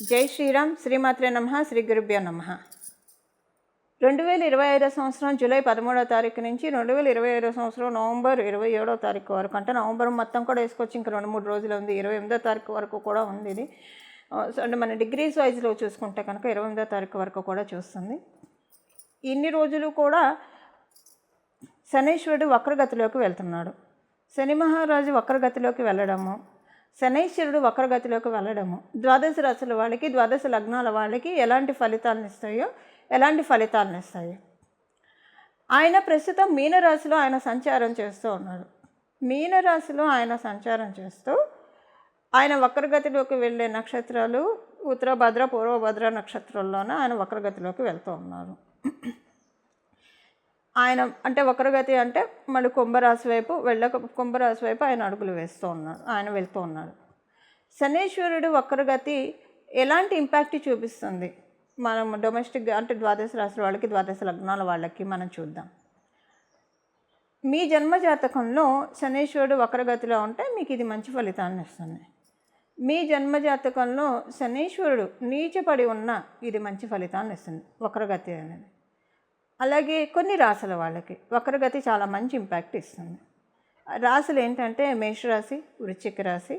జై శ్రీరామ్. శ్రీమాత్రే నమః. శ్రీ గురుభ్యో నమః. 2025 సంవత్సరం జూలై 13వ తారీఖు నుంచి 2025 సంవత్సరం నవంబర్ 27వ తారీఖు వరకు, అంటే నవంబర్ మొత్తం కూడా వేసుకొచ్చి ఇంకా 2-3 రోజులు ఉంది. 28వ తారీఖు వరకు కూడా ఉంది ఇది. అంటే మన డిగ్రీస్ వైజ్లో చూసుకుంటే కనుక 28వ తారీఖు వరకు కూడా చూస్తుంది. ఇన్ని రోజులు కూడా శనీశ్వరుడు వక్రగతిలోకి వెళ్తున్నాడు. శని మహారాజు వక్రగతిలోకి వెళ్ళడము, శనైశ్వరుడు వక్రగతిలోకి వెళ్ళడము ద్వాదశ రాశుల వాళ్ళకి, ద్వాదశ లగ్నాల వాళ్ళకి ఎలాంటి ఫలితాలను ఇస్తాయో ఆయన ప్రస్తుతం మీనరాశిలో ఆయన సంచారం చేస్తూ ఉన్నాడు. మీనరాశిలో ఆయన సంచారం చేస్తూ ఆయన వక్రగతిలోకి వెళ్ళే నక్షత్రాలు ఉత్తరభద్ర, పూర్వభద్ర నక్షత్రాల్లోనే ఆయన వక్రగతిలోకి వెళ్తూ ఉన్నారు. ఆయన అంటే వక్రగతి అంటే మళ్ళీ కుంభరాశి వైపు ఆయన అడుగులు వేస్తూ ఉన్నాడు, ఆయన వెళ్తూ ఉన్నాడు. శనీశ్వరుడు వక్రగతి ఎలాంటి ఇంపాక్ట్ చూపిస్తుంది మనం డొమెస్టిక్ అంటే ద్వాదశ రాశుల వాళ్ళకి, ద్వాదశ లగ్నాల వాళ్ళకి మనం చూద్దాం. మీ జన్మజాతకంలో శనీశ్వరుడు వక్రగతిలో ఉంటే మీకు ఇది మంచి ఫలితాన్ని ఇస్తుంది. మీ జన్మజాతకంలో శనీశ్వరుడు నీచపడి ఉన్న ఇది మంచి ఫలితాన్ని ఇస్తుంది వక్రగతి అనేది. అలాగే కొన్ని రాశుల వాళ్ళకి వక్రగతి చాలా మంచి ఇంపాక్ట్ ఇస్తుంది. రాశులు ఏంటంటే మేషరాశి, వృశ్చిక రాశి,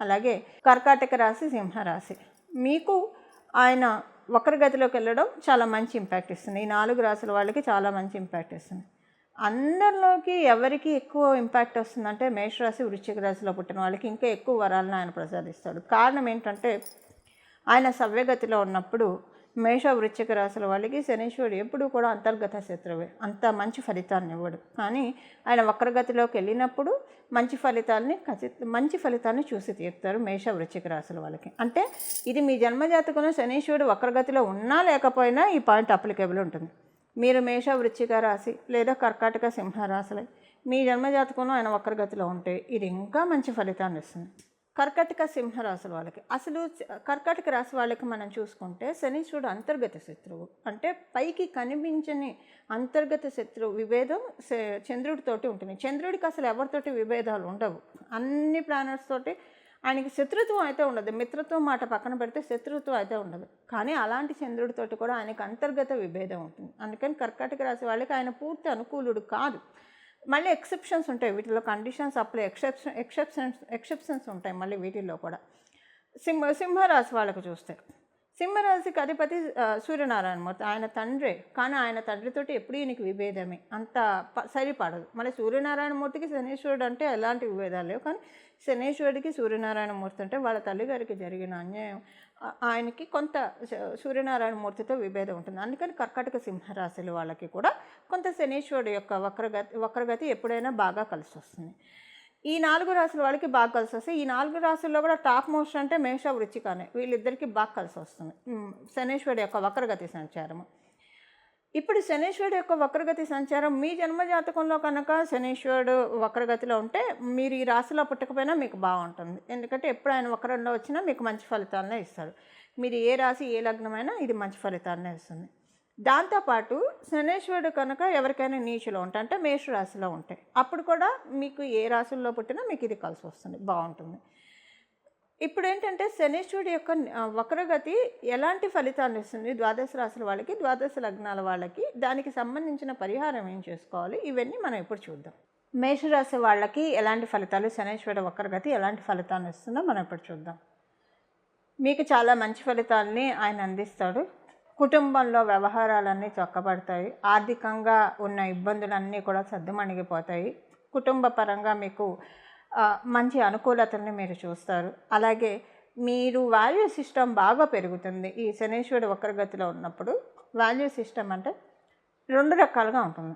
అలాగే కర్కాటక రాశి, సింహరాశి. మీకు ఆయన వక్రగతిలోకి వెళ్ళడం చాలా మంచి ఇంపాక్ట్ ఇస్తుంది. ఈ 4 రాశుల వాళ్ళకి చాలా మంచి ఇంపాక్ట్ ఇస్తుంది. అందరిలోకి ఎవరికి ఎక్కువ ఇంపాక్ట్ వస్తుందంటే మేషరాశి, వృశ్చిక రాశిలో పుట్టిన వాళ్ళకి ఇంకా ఎక్కువ వరాలను ఆయన ప్రసాదిస్తాడు. కారణం ఏంటంటే ఆయన సవ్యగతిలో ఉన్నప్పుడు మేష, వృశ్చిక రాశుల వాళ్ళకి శనీశ్వరుడు ఎప్పుడూ కూడా అంతర్గత శత్రువే, అంత మంచి ఫలితాన్ని ఇవ్వడు. కానీ ఆయన వక్రగతిలోకి వెళ్ళినప్పుడు మంచి ఫలితాన్ని చూసి తీరుతారు మేష, వృశ్చిక రాశుల వాళ్ళకి. అంటే ఇది మీ జన్మజాతకంలో శనీశ్వరుడు వక్రగతిలో ఉన్నా లేకపోయినా ఈ పాయింట్ అప్లికేబుల్ ఉంటుంది. మీరు మేష, వృశ్చిక రాశి లేదా కర్కాటక, సింహరాశులు మీ జన్మజాతకంలో ఆయన వక్రగతిలో ఉంటే ఇది ఇంకా మంచి ఫలితాన్ని ఇస్తుంది. కర్కాటక, సింహరాశుల వాళ్ళకి అసలు కర్కాటక రాశి వాళ్ళకి మనం చూసుకుంటే శనీశ్వరుడు అంతర్గత శత్రువు, అంటే పైకి కనిపించని అంతర్గత శత్రువు విభేదం చంద్రుడితోటి ఉంటుంది. చంద్రుడికి అసలు ఎవరితోటి విభేదాలు ఉండవు, అన్ని ప్లానెట్స్ తోటి ఆయనకి శత్రుత్వం అయితే ఉండదు. మిత్రత్వం మాట పక్కన పెడితే శత్రుత్వం అయితే ఉండదు. కానీ అలాంటి చంద్రుడితోటి కూడా ఆయనకి అంతర్గత విభేదం ఉంటుంది. అందుకని కర్కాటక రాశి వాళ్ళకి ఆయన పూర్తి అనుకూలుడు కాదు. మళ్ళీ ఎక్సెప్షన్స్ ఉంటాయి వీటిలో, కండిషన్స్ అప్లై, ఎక్సెప్షన్స్ ఉంటాయి మళ్ళీ వీటిల్లో కూడా. సింహరాశి వాళ్ళకు చూస్తే సింహరాశికి అధిపతి సూర్యనారాయణమూర్తి, ఆయన తండ్రే. కానీ ఆయన తండ్రితోటి ఎప్పుడు ఈయనకి విభేదమే, అంత సరిపడదు. మళ్ళీ సూర్యనారాయణమూర్తికి శనీశ్వరుడు అంటే ఎలాంటి విభేదాలు లేవు. కానీ శనీశ్వరుడికి సూర్యనారాయణమూర్తి అంటే వాళ్ళ తల్లిగారికి జరిగిన అన్యాయం, ఆయనకి కొంత సూర్యనారాయణమూర్తితో విభేదం ఉంటుంది. అందుకని కర్కాటక, సింహరాశుల వాళ్ళకి కూడా కొంత శనీశ్వరుడు యొక్క వక్రగతి ఎప్పుడైనా బాగా కలిసి వస్తుంది. ఈ 4 రాశుల వాళ్ళకి బాగా కలిసి వస్తుంది. ఈ 4 రాశుల్లో కూడా టాప్ మోస్ట్ అంటే మేష, వృశ్చికనే, వీళ్ళిద్దరికీ బాగా కలిసి వస్తుంది శనీశ్వరుడు యొక్క వక్రగతి సంచారము. ఇప్పుడు శనీశ్వరుడు యొక్క వక్రగతి సంచారం మీ జన్మజాతకంలో కనుక శనీశ్వరుడు వక్రగతిలో ఉంటే మీరు ఈ రాశిలో పుట్టకపోయినా మీకు బాగుంటుంది. ఎందుకంటే ఎప్పుడు ఆయన వక్రంలో వచ్చినా మీకు మంచి ఫలితాలనే ఇస్తాడు. మీరు ఏ రాశి, ఏ లగ్నమైనా ఇది మంచి ఫలితాలనే ఇస్తుంది. దాంతోపాటు శనీశ్వరుడు కనుక ఎవరికైనా నీచులో ఉంటాయి, అంటే మేషరాశిలో ఉంటాయి, అప్పుడు కూడా మీకు ఏ రాశుల్లో పుట్టినా మీకు ఇది కలిసి వస్తుంది, బాగుంటుంది. ఇప్పుడు ఏంటంటే శనీశ్వరుడు యొక్క వక్రగతి ఎలాంటి ఫలితాన్ని ఇస్తుంది ద్వాదశ రాశుల వాళ్ళకి, ద్వాదశ లగ్నాల వాళ్ళకి, దానికి సంబంధించిన పరిహారం ఏం చేసుకోవాలి, ఇవన్నీ మనం ఇప్పుడు చూద్దాం. మేషరాశి వాళ్ళకి ఎలాంటి ఫలితాలు, శనీశ్వరుడు వక్రగతి ఎలాంటి ఫలితాన్ని ఇస్తుందో మనం ఇప్పుడు చూద్దాం. మీకు చాలా మంచి ఫలితాలని ఆయన అందిస్తాడు. కుటుంబంలో వ్యవహారాలన్నీ చక్కబడతాయి. ఆర్థికంగా ఉన్న ఇబ్బందులన్నీ కూడా సద్దుమణిగిపోతాయి. కుటుంబ పరంగా మీకు మంచి అనుకూలతల్ని మీరు చూస్తారు. అలాగే మీరు వాల్యూ సిస్టమ్ బాగా పెరుగుతుంది. ఈ శనీశ్వరుడు వక్రగతిలో ఉన్నప్పుడు వాల్యూ సిస్టమ్ అంటే 2 రకాలుగా ఉంటుంది.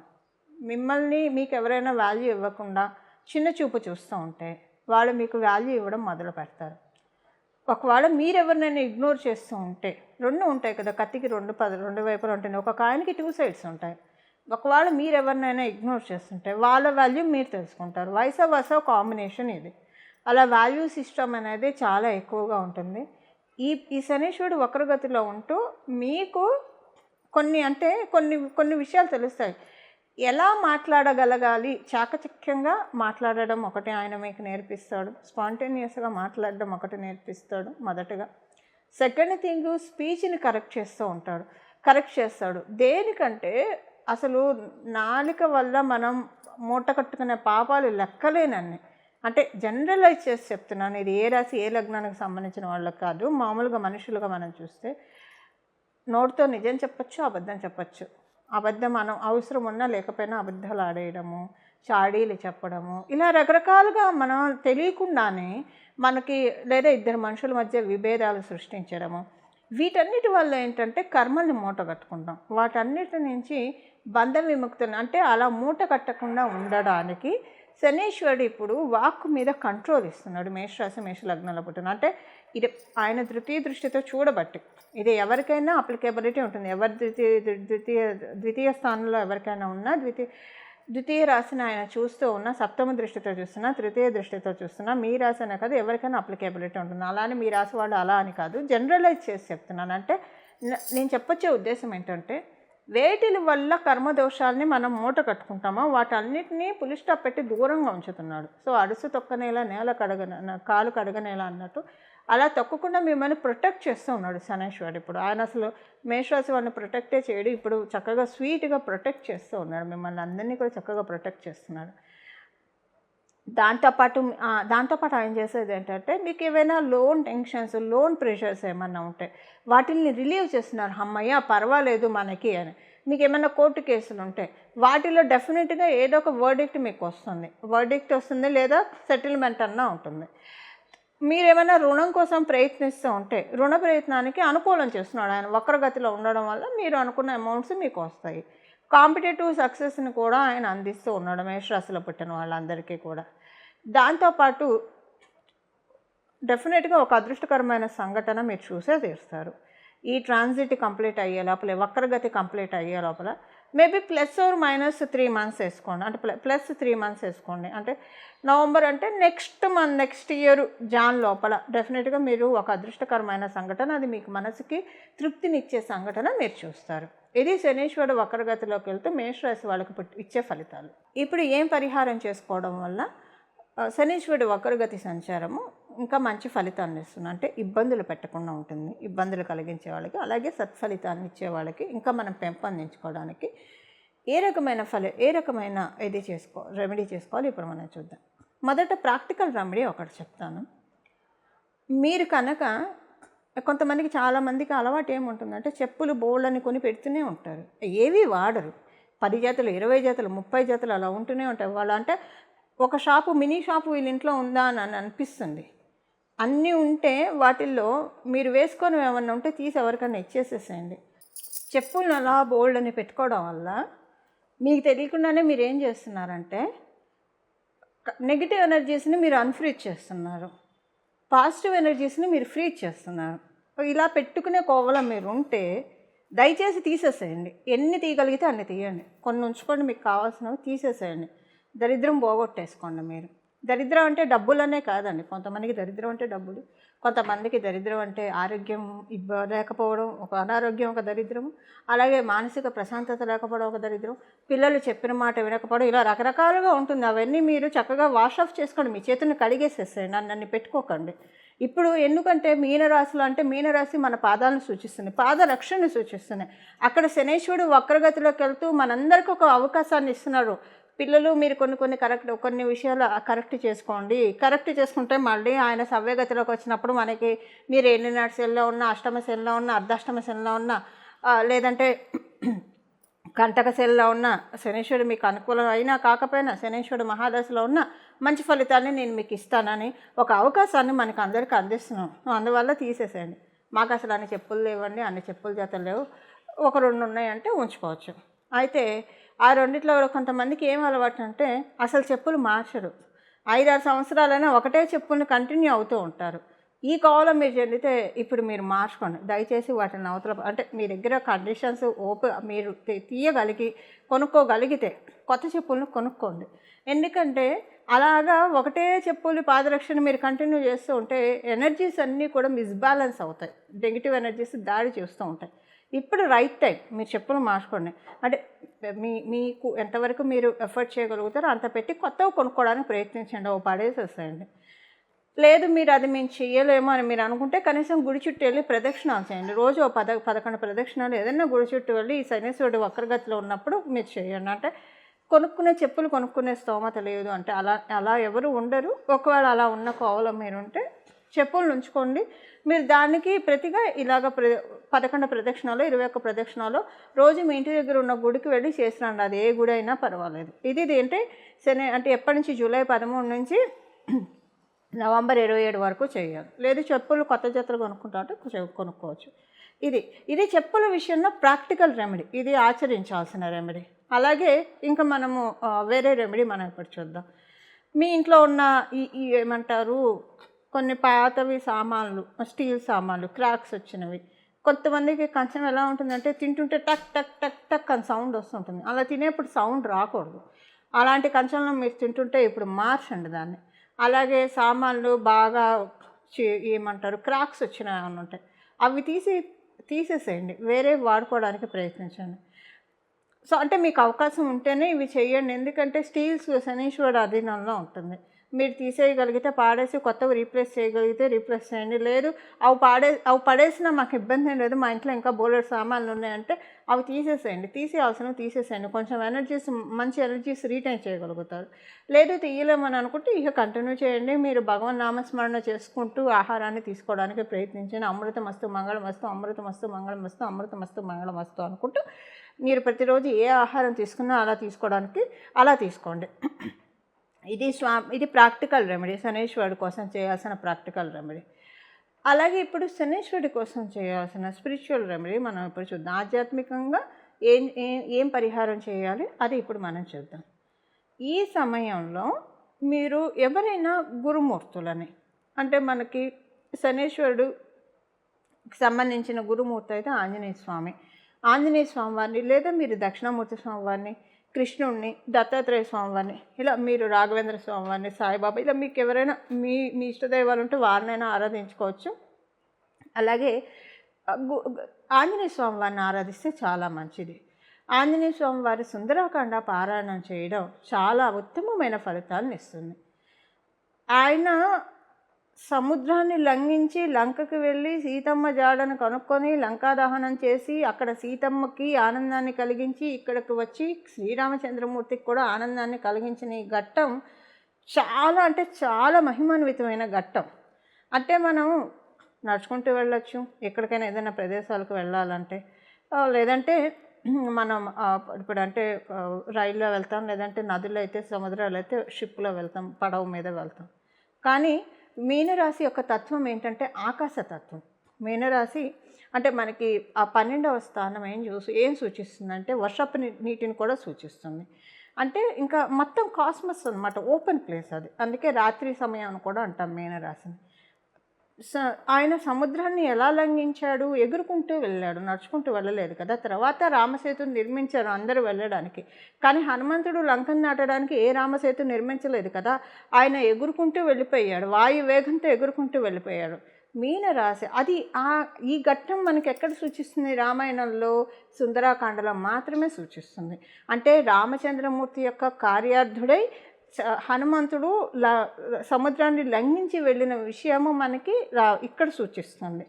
మీకు ఎవరైనా వాల్యూ ఇవ్వకుండా చిన్న చూపు చూస్తూ ఉంటే వాళ్ళు మీకు వాల్యూ ఇవ్వడం మొదలు పెడతారు. ఒకవేళ మీరెవరినైనా ఇగ్నోర్ చేస్తూ ఉంటే, 2 ఉంటాయి కదా, కత్తికి 2 వైపులు ఉంటుంది, ఒక కాయిన్కి 2 సైడ్స్ ఉంటాయి. ఒకవేళ మీరెవరినైనా ఇగ్నోర్ చేస్తుంటే వాళ్ళ వాల్యూ మీరు తెలుసుకుంటారు. వయస కాంబినేషన్ ఇది. అలా వాల్యూ సిస్టమ్ అనేది చాలా ఎక్కువగా ఉంటుంది. ఈ శనీశ్వరుడు వక్రగతిలో ఉంటూ మీకు కొన్ని విషయాలు తెలుస్తాయి. ఎలా మాట్లాడగలగాలి, చాకచక్యంగా మాట్లాడడం ఒకటి ఆయన మీకు నేర్పిస్తాడు. స్పాంటేనియస్గా మాట్లాడడం ఒకటి నేర్పిస్తాడు మొదటగా. సెకండ్ థింగ్ స్పీచ్ని కరెక్ట్ చేస్తాడు. దేనికంటే అసలు నాలుక వల్ల మనం మూట కట్టుకునే పాపాలు లెక్కలేనన్ని. అంటే జనరలైజ్ చేసి చెప్తున్నాను, ఇది ఏ రాశి ఏ లగ్నానికి సంబంధించిన వాళ్ళకి కాదు, మామూలుగా మనుషులుగా మనం చూస్తే నోటితో నిజం చెప్పచ్చు, అబద్ధం చెప్పచ్చు. అబద్ధం మనం అవసరం ఉన్నా లేకపోయినా అబద్ధాలు ఆడేయడము, చాడీలు చెప్పడము, ఇలా రకరకాలుగా మనం తెలియకుండానే మనకి లేదా ఇద్దరు మనుషుల మధ్య విభేదాలు సృష్టించడము, వీటన్నిటి వల్ల ఏంటంటే కర్మల్ని మూట కట్టుకుంటాం. వాటన్నిటి నుంచి బంధ విముక్తులు అంటే అలా మూట కట్టకుండా ఉండడానికి శనీశ్వరుడు ఇప్పుడు వాక్కు మీద కంట్రోల్ ఇస్తున్నాడు. మేషరాశి మేష లగ్నంలో పుట్టిన అంటే ఇది ఆయన దృష్టితో చూడబట్టి ఇది ఎవరికైనా అప్లికేబిలిటీ ఉంటుంది. ఎవరి ద్వితీయ స్థానంలో ఎవరికైనా ఉన్నా ద్వితీయ రాశిని ఆయన చూస్తూ ఉన్నా, సప్తమ దృష్టితో చూస్తున్నా, తృతీయ దృష్టితో చూస్తున్నా, మీ రాశి అనే కాదు ఎవరికైనా అప్లికేబిలిటీ ఉంటుంది. అలానే మీ రాశి వాళ్ళు అలా అని కాదు, జనరలైజ్ చేసి చెప్తున్నాను. అంటే నేను చెప్పొచ్చే ఉద్దేశం ఏంటంటే వేటిల వల్ల కర్మదోషాలని మనం మూట కట్టుకుంటామో వాటన్నిటినీ పులి స్టాప్ పెట్టి దూరంగా ఉంచుతున్నాడు. సో అడుసు తొక్కనేలా కాలు కడగనేలా అన్నట్టు అలా తొక్కకుండా మిమ్మల్ని ప్రొటెక్ట్ చేస్తూ ఉన్నాడు శనీశ్వరుడు. ఇప్పుడు ఆయన అసలు మేషరాశి వాళ్ళని ప్రొటెక్టే చేయడు, ఇప్పుడు చక్కగా స్వీట్గా ప్రొటెక్ట్ చేస్తూ ఉన్నాడు. మిమ్మల్ని అందరినీ కూడా చక్కగా ప్రొటెక్ట్ చేస్తున్నాడు. దాంతోపాటు ఆయన చేసేది ఏంటంటే మీకు ఏవైనా లోన్ టెన్షన్స్, లోన్ ప్రెషర్స్ ఏమన్నా ఉంటే వాటిని రిలీవ్ చేస్తున్నారు. అమ్మయ్య పర్వాలేదు మనకి అని. మీకు ఏమైనా కోర్టు కేసులు ఉంటే వాటిలో డెఫినెట్గా ఏదో ఒక వర్డిక్ట్ మీకు వస్తుంది లేదా సెటిల్మెంట్ అన్నా ఉంటుంది. మీరేమైనా రుణం కోసం ప్రయత్నిస్తూ ఉంటే రుణ ప్రయత్నానికి అనుకూలం చేస్తున్నాడు ఆయన. వక్రగతిలో ఉండడం వల్ల మీరు అనుకున్న అమౌంట్స్ మీకు వస్తాయి. కాంపిటేటివ్ సక్సెస్ని కూడా ఆయన అందిస్తూ ఉన్నాడు మేషరాశిలో పుట్టిన వాళ్ళందరికీ కూడా. దాంతోపాటు డెఫినెట్గా ఒక అదృష్టకరమైన సంఘటన మీరు చూసే తీరుస్తారు. ఈ ట్రాన్సిట్ కంప్లీట్ అయ్యే లోపల, వక్రగతి కంప్లీట్ అయ్యే లోపల మేబీ +or-3 months వేసుకోండి. అంటే +3 months వేసుకోండి. అంటే నవంబర్ అంటే నెక్స్ట్ ఇయర్ జాన్ లోపల డెఫినెట్గా మీరు ఒక అదృష్టకరమైన సంఘటన, అది మీకు మనసుకి తృప్తినిచ్చే సంఘటన మీరు చూస్తారు. ఇది శనీశ్వరుడు వక్రగతిలోకి వెళ్తూ మేషరాశి వాళ్ళకి ఇచ్చే ఫలితాలు. ఇప్పుడు ఏం పరిహారం చేసుకోవడం వల్ల శనీశ్వరుడు వక్రగతి సంచారము ఇంకా మంచి ఫలితాన్ని ఇస్తుంది అంటే ఇబ్బందులు పెట్టకుండా ఉంటుంది. ఇబ్బందులు కలిగించే వాళ్ళకి అలాగే సత్ఫలితాన్ని ఇచ్చే వాళ్ళకి ఇంకా మనం పెంపొందించుకోవడానికి ఏ రకమైన రెమెడీ చేసుకోవాలి ఇప్పుడు మనం చూద్దాం. మొదట ప్రాక్టికల్ రెమెడీ ఒకటి చెప్తాను. మీరు కనుక కొంతమందికి చాలామందికి అలవాటు ఏముంటుందంటే చెప్పులు బోళ్ళని కొని పెడుతూనే ఉంటారు, ఏవి వాడరు. 10 జతలు 20 జతలు 30 జతలు అలా ఉంటూనే ఉంటాయి. వాళ్ళు అంటే ఒక మినీ షాపు వీళ్ళ ఇంట్లో ఉందా అని అనిపిస్తుంది. అన్నీ ఉంటే వాటిల్లో మీరు వేసుకొని ఏమన్నా ఉంటే తీసి ఎవరికైనా ఇచ్చేసేసేయండి. చెప్పులను అలా బోల్డ్ని పెట్టుకోవడం వల్ల మీకు తెలియకుండానే మీరు ఏం చేస్తున్నారంటే నెగిటివ్ ఎనర్జీస్ని మీరు అన్ఫ్రీజ్ చేస్తున్నారు, పాజిటివ్ ఎనర్జీస్ని మీరు ఫ్రీజ్ చేస్తున్నారు. ఇలా పెట్టుకునే కోవలో మీరు ఉంటే దయచేసి తీసేసేయండి. ఎన్ని తీయగలిగితే అన్ని తీయండి, కొన్ని ఉంచుకోండి, మీకు కావాల్సినవి తీసేసేయండి. దరిద్రం పోగొట్టేసుకోండి మీరు. దరిద్రం అంటే డబ్బులనే కాదండి. కొంతమందికి దరిద్రం అంటే డబ్బులు, కొంతమందికి దరిద్రం అంటే ఆరోగ్యం లేకపోవడం, ఒక అనారోగ్యం ఒక దరిద్రం, అలాగే మానసిక ప్రశాంతత లేకపోవడం ఒక దరిద్రం, పిల్లలు చెప్పిన మాట వినకపోవడం, ఇలా రకరకాలుగా ఉంటుంది. అవన్నీ మీరు చక్కగా వాష్ ఆఫ్ చేసుకోండి, మీ చేతులను కడిగేసేసేయండి, నన్ను పెట్టుకోకండి. ఇప్పుడు ఎందుకంటే మీనరాశిలో అంటే మీనరాశి మన పాదాలను సూచిస్తుంది, పాద రక్షణను సూచిస్తుంది. అక్కడ శనీశ్వరుడు వక్రగతిలోకి వెళ్తూ మనందరికీ ఒక అవకాశాన్ని ఇస్తున్నాడు. పిల్లలు మీరు కొన్ని విషయాలు కరెక్ట్ చేసుకోండి. కరెక్ట్ చేసుకుంటే మళ్ళీ ఆయన సవ్యగతిలోకి వచ్చినప్పుడు మనకి మీరు ఎన్నినాటి శనిలో ఉన్న, అష్టమ శనిలో ఉన్న, అర్ధాష్టమ శనిలో ఉన్న, లేదంటే కంటక శనిలో ఉన్న, శనీశ్వరుడు మీకు అనుకూలం అయినా కాకపోయినా శనీశ్వరుడు మహాదశలో ఉన్న మంచి ఫలితాన్ని నేను మీకు ఇస్తానని ఒక అవకాశాన్ని మనకు అందరికీ అందిస్తున్నాం. అందువల్ల తీసేసేయండి. మాకు అసలు అన్ని చెప్పులు లేవండి, అన్ని చెప్పుల జతలు లేవు, 1-2 ఉన్నాయంటే ఉంచుకోవచ్చు. అయితే ఆ రెండిట్లో కొంతమందికి ఏం అలవాటు అంటే అసలు చెప్పులు మార్చరు. 5-6 సంవత్సరాలైనా ఒకటే చెప్పుల్ని కంటిన్యూ అవుతూ ఉంటారు. ఈ కోవలో మీరు చెందితే ఇప్పుడు మీరు మార్చుకోండి. దయచేసి వాటిని అవతల అంటే మీ దగ్గర కండిషన్స్ మీరు కొనుక్కోగలిగితే కొత్త చెప్పులను కొనుక్కోండి. ఎందుకంటే అలాగా ఒకటే చెప్పులు పాదరక్షణ మీరు కంటిన్యూ చేస్తూ ఉంటే ఎనర్జీస్ అన్నీ కూడా మిస్బ్యాలెన్స్ అవుతాయి, నెగిటివ్ ఎనర్జీస్ దాడి చేస్తూ ఉంటాయి. ఇప్పుడు రైట్ టైం, మీరు చెప్పులు మార్చుకోండి. అంటే మీకు ఎంతవరకు మీరు ఎఫర్ట్ చేయగలుగుతారో అంత పెట్టి కొత్తవి కొనుక్కోవడానికి ప్రయత్నించండి, పడేసేసేయండి. లేదు మీరు అది మేము చెయ్యలేము అని మీరు అనుకుంటే కనీసం గుడి చుట్టూ వెళ్ళి ప్రదక్షిణాలు చేయండి. రోజు ఓ 11 ప్రదక్షిణాలు ఏదైనా గుడి చుట్టూ వెళ్ళి ఈ శనీశ్వరుడు వక్రగతిలో ఉన్నప్పుడు మీరు చేయండి. అంటే చెప్పులు కొనుక్కునే స్తోమత లేదు అంటే అలా అలా ఎవరు ఉండరు. ఒకవేళ అలా ఉన్న కోవలో మీరుంటే చెప్పులు ఉంచుకోండి. మీరు దానికి ప్రతిగా ఇలాగ 11 ప్రదక్షిణాలు 21 ప్రదక్షిణాలు రోజు మీ ఇంటి దగ్గర ఉన్న గుడికి వెళ్ళి చేసిరండి. అది ఏ గుడి అయినా పర్వాలేదు. ఇది అంటే అంటే ఎప్పటి నుంచి జూలై 13 నుంచి నవంబర్ 27 వరకు చేయాలి. లేదు చెప్పులు కొత్త జతలు కొనుక్కుంటా అంటే కొనుక్కోవచ్చు. ఇది చెప్పుల విషయంలో ప్రాక్టికల్ రెమెడీ. ఇది ఆచరించాల్సిన రెమెడీ. అలాగే ఇంకా మనము వేరే రెమెడీ మనం ఇప్పుడు చూద్దాం. మీ ఇంట్లో ఉన్న ఈ ఏమంటారు కొన్ని పాతవి సామాన్లు, స్టీల్ సామాన్లు క్రాక్స్ వచ్చినవి. కొంతమందికి కంచం ఎలా ఉంటుందంటే తింటుంటే టక్ టక్ టక్ టక్ అని సౌండ్ వస్తుంటుంది. అలా తినేప్పుడు సౌండ్ రాకూడదు. అలాంటి కంచంలో మీరు తింటుంటే ఇప్పుడు మార్చండి దాన్ని. అలాగే సామాన్లు బాగా ఏమంటారు క్రాక్స్ వచ్చినవి ఏమైనా ఉంటాయి, అవి తీసేసేయండి. వేరే వాడుకోవడానికి ప్రయత్నించండి. సో అంటే మీకు అవకాశం ఉంటేనే ఇవి చేయండి. ఎందుకంటే స్టీల్స్ శనీశ్వరుడు అధీనంలో ఉంటుంది. మీరు తీసేయగలిగితే పాడేసి కొత్తవి రీప్లేస్ చేయగలిగితే రీప్లేస్ చేయండి. లేదు అవి పడేసినా మాకు ఇబ్బంది ఏం లేదు, మా ఇంట్లో ఇంకా బోలెడు సామాన్లు ఉన్నాయంటే అవి తీసేసేయండి. తీసేసేయండి. కొంచెం మంచి ఎనర్జీస్ రీటైన్ చేయగలుగుతారు. లేదు తీయలేమని అనుకుంటే ఇక కంటిన్యూ చేయండి. మీరు భగవన్ నామస్మరణ చేసుకుంటూ ఆహారాన్ని తీసుకోవడానికి ప్రయత్నించండి. అమృతమస్తు మంగళమస్తు, అమృతమస్తు మంగళమస్తు, అమృతమస్తు మంగళమస్తు అనుకుంటూ మీరు ప్రతిరోజు ఏ ఆహారం తీసుకున్నా అలా తీసుకోండి. ఇది ప్రాక్టికల్ రెమెడీ, శనీశ్వరుడి కోసం చేయాల్సిన ప్రాక్టికల్ రెమెడీ. అలాగే ఇప్పుడు శనీశ్వరుడి కోసం చేయాల్సిన స్పిరిచువల్ రెమెడీ మనం ఇప్పుడు చూద్దాం. ఆధ్యాత్మికంగా ఏం పరిహారం చేయాలి అది ఇప్పుడు మనం చూద్దాం. ఈ సమయంలో మీరు ఎవరైనా గురుమూర్తులని, అంటే మనకి శనీశ్వరుడుకి సంబంధించిన గురుమూర్తి అయితే ఆంజనేయ స్వామి వారిని, లేదా మీరు దక్షిణామూర్తి స్వామి వారిని, కృష్ణుడిని, దత్తాత్రేయ స్వామి వారిని, ఇలా మీరు రాఘవేంద్ర స్వామి వారిని, సాయిబాబా, ఇలా మీకు ఎవరైనా మీ ఇష్టదైవాలు ఉంటే వారినైనా ఆరాధించుకోవచ్చు. అలాగే ఆంజనేయ స్వామి వారిని ఆరాధిస్తే చాలా మంచిది. ఆంజనేయ స్వామి వారి సుందరకాండ పారాయణం చేయడం చాలా ఉత్తమమైన ఫలితాలను ఇస్తుంది. ఆయన సముద్రాన్ని లంఘించి లంకకి వెళ్ళి సీతమ్మ జాడను కనుక్కొని లంకా దహనం చేసి అక్కడ సీతమ్మకి ఆనందాన్ని కలిగించి ఇక్కడికి వచ్చి శ్రీరామచంద్రమూర్తికి కూడా ఆనందాన్ని కలిగించిన ఈ ఘట్టం చాలా అంటే చాలా మహిమాన్వితమైన ఘట్టం. అంటే మనం నడుచుకుంటూ వెళ్ళొచ్చు ఎక్కడికైనా, ఏదైనా ప్రదేశాలకు వెళ్ళాలంటే. లేదంటే మనం ఇప్పుడంటే రైల్లో వెళ్తాం, లేదంటే నదులు అయితే, సముద్రాలు అయితే షిప్లో వెళ్తాం, పడవ మీద వెళ్తాం. కానీ మీనరాశి యొక్క తత్వం ఏంటంటే ఆకాశతత్వం. మీనరాశి అంటే మనకి ఆ 12వ స్థానం ఏం సూచిస్తుందంటే వర్షపు నీటిని కూడా సూచిస్తుంది. అంటే ఇంకా మొత్తం కాస్మస్ అన్నమాట, ఓపెన్ ప్లేస్ అది. అందుకే రాత్రి సమయం అని కూడా అంటాం మీనరాశిని. ఆయన సముద్రాన్ని ఎలా లంఘించాడు? ఎగురుకుంటూ వెళ్ళాడు, నడుచుకుంటూ వెళ్ళలేదు కదా. తర్వాత రామసేతుని నిర్మించారు అందరూ వెళ్ళడానికి. కానీ హనుమంతుడు లంకను దాటడానికి ఏ రామసేతు నిర్మించలేదు కదా. ఆయన ఎగురుకుంటూ వెళ్ళిపోయాడు, వాయు వేగంతో ఎగురుకుంటూ వెళ్ళిపోయాడు. మీనరాశి అది ఈ ఘట్టం మనకి ఎక్కడ సూచిస్తుంది? రామాయణంలో సుందరాకాండలో మాత్రమే సూచిస్తుంది. అంటే రామచంద్రమూర్తి యొక్క కార్యార్థుడై హనుమంతుడు సముద్రాన్ని లంఘించి వెళ్ళిన విషయము మనకి ఇక్కడ సూచిస్తుంది.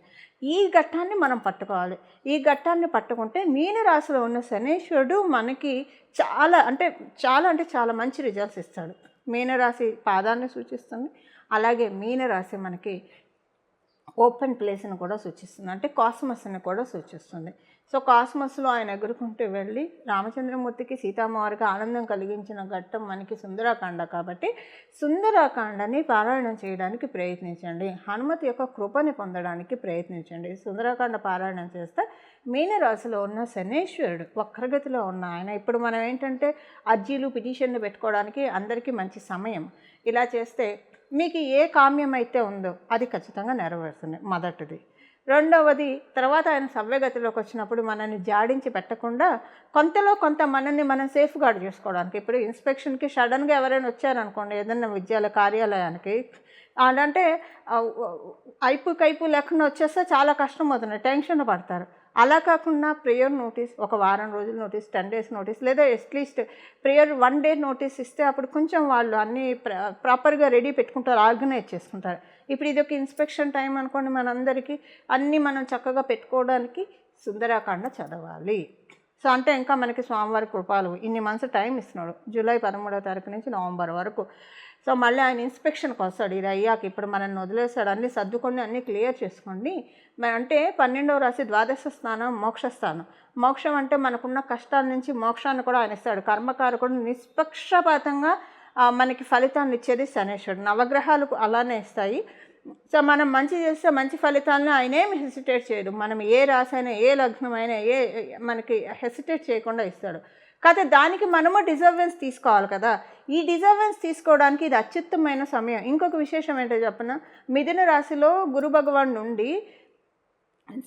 ఈ ఘట్టాన్ని మనం పట్టుకోవాలి. ఈ ఘట్టాన్ని పట్టుకుంటే మీనరాశిలో ఉన్న శనీశ్వరుడు మనకి చాలా అంటే చాలా మంచి రిజల్ట్స్ ఇస్తాడు. మీనరాశి పాదాన్ని సూచిస్తుంది. అలాగే మీనరాశి మనకి ఓపెన్ ప్లేస్ని కూడా సూచిస్తుంది, అంటే కాస్మస్ని కూడా సూచిస్తుంది. సో కాస్మస్లో ఆయన ఎగురుకుంటూ వెళ్ళి రామచంద్రమూర్తికి సీతామ్మవారికి ఆనందం కలిగించిన ఘట్టం మనకి సుందరాకాండ. కాబట్టి సుందరాకాండని పారాయణం చేయడానికి ప్రయత్నించండి. హనుమతి యొక్క కృపని పొందడానికి ప్రయత్నించండి. సుందరాకాండ పారాయణం చేస్తే మీనరాశిలో ఉన్న శనీశ్వరుడు వక్రగతిలో ఉన్న ఆయన, ఇప్పుడు మనం ఏంటంటే అర్జీలు పిటిషన్లు పెట్టుకోవడానికి అందరికీ మంచి సమయం. ఇలా చేస్తే మీకు ఏ కామ్యం అయితే ఉందో అది ఖచ్చితంగా నెరవేరుతుంది, మొదటిది. రెండవది, తర్వాత ఆయన సవ్యగతిలోకి వచ్చినప్పుడు మనల్ని జాడించి పెట్టకుండా కొంత మనల్ని మనం సేఫ్ గార్డ్ చేసుకోవడానికి. ఇప్పుడు ఇన్స్పెక్షన్కి సడన్గా ఎవరైనా వచ్చారనుకోండి ఏదైనా కార్యాలయానికి, అంటే కైపు లేకుండా వచ్చేస్తే చాలా కష్టం అవుతుంది, టెన్షన్ పడతారు. అలా కాకుండా ప్రేయర్ నోటీస్ ఒక వారం రోజుల నోటీస్, 10 days నోటీస్, లేదా అట్లీస్ట్ ప్రేయర్ 1 day నోటీస్ ఇస్తే అప్పుడు కొంచెం వాళ్ళు అన్నీ ప్రాపర్గా రెడీ పెట్టుకుంటారు, ఆర్గనైజ్ చేసుకుంటారు. ఇప్పుడు ఇది ఒక ఇన్స్పెక్షన్ టైం అనుకోండి, మనందరికీ అన్నీ మనం చక్కగా పెట్టుకోవడానికి సుందరాకాండ చదవాలి. సో అంటే ఇంకా మనకి స్వామివారి కృపాలు ఇన్ని మంత్స్ టైం ఇస్తున్నాడు, జూలై 13వ తారీఖు నుంచి నవంబర్ వరకు. సో మళ్ళీ ఆయన ఇన్స్పెక్షన్కి వస్తాడు. ఇది అయ్యాక ఇప్పుడు మనల్ని వదిలేస్తాడు, అన్నీ సర్దుకొని అన్నీ క్లియర్ చేసుకోండి. అంటే 12వ రాశి ద్వాదశ స్థానం మోక్షస్థానం. మోక్షం అంటే మనకున్న కష్టాల నుంచి మోక్షాన్ని కూడా ఆయన ఇస్తాడు. కర్మకారకుడు నిష్పక్షపాతంగా మనకి ఫలితాన్ని ఇచ్చేది శనేశ్వరుడు. నవగ్రహాలు అలానే ఇస్తాయి. సో మనం మంచి చేస్తే మంచి ఫలితాలను ఆయనేమి హెసిటేట్ చేయడు. మనం ఏ రాశి అయినా, ఏ లగ్నమైనా, మనకి హెసిటేట్ చేయకుండా ఇస్తాడు. కాకపోతే దానికి మనము డిజర్వెన్స్ తీసుకోవాలి కదా. ఈ డిజర్వెన్స్ తీసుకోవడానికి ఇది అత్యుత్తమైన సమయం. ఇంకొక విశేషం ఏంటో చెప్పనా, మిథున రాశిలో గురు భగవాన్ నుండి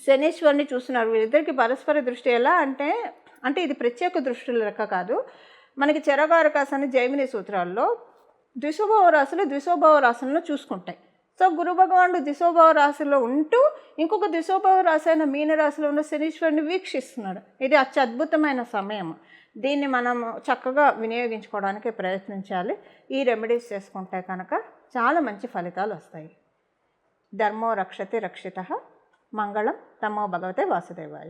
శనీశ్వరుని చూస్తున్నారు. వీరిద్దరికి పరస్పర దృష్టి ఎలా అంటే ఇది ప్రత్యేక దృష్టిల లెక్క కాదు. మనకి చరకారకాసని జైమిని సూత్రాల్లో ద్విశోభవ రాశులు ద్విశోభవ రాశులను చూసుకుంటాయి. సో గురు భగవానుడు ద్విశోభవ రాశిలో ఉంటూ ఇంకొక ద్విశోభవ రాశి అయిన మీనరాశిలో ఉన్న శనీశ్వరుని వీక్షిస్తున్నాడు. ఇది అత్యద్భుతమైన సమయం. దీన్ని మనం చక్కగా వినియోగించుకోవడానికి ప్రయత్నించాలి. ఈ రెమెడీస్ చేసుకుంటే కనుక చాలా మంచి ఫలితాలు వస్తాయి. ధర్మో రక్షతి రక్షితః. మంగళం. నమో భగవతే వాసుదేవాయ.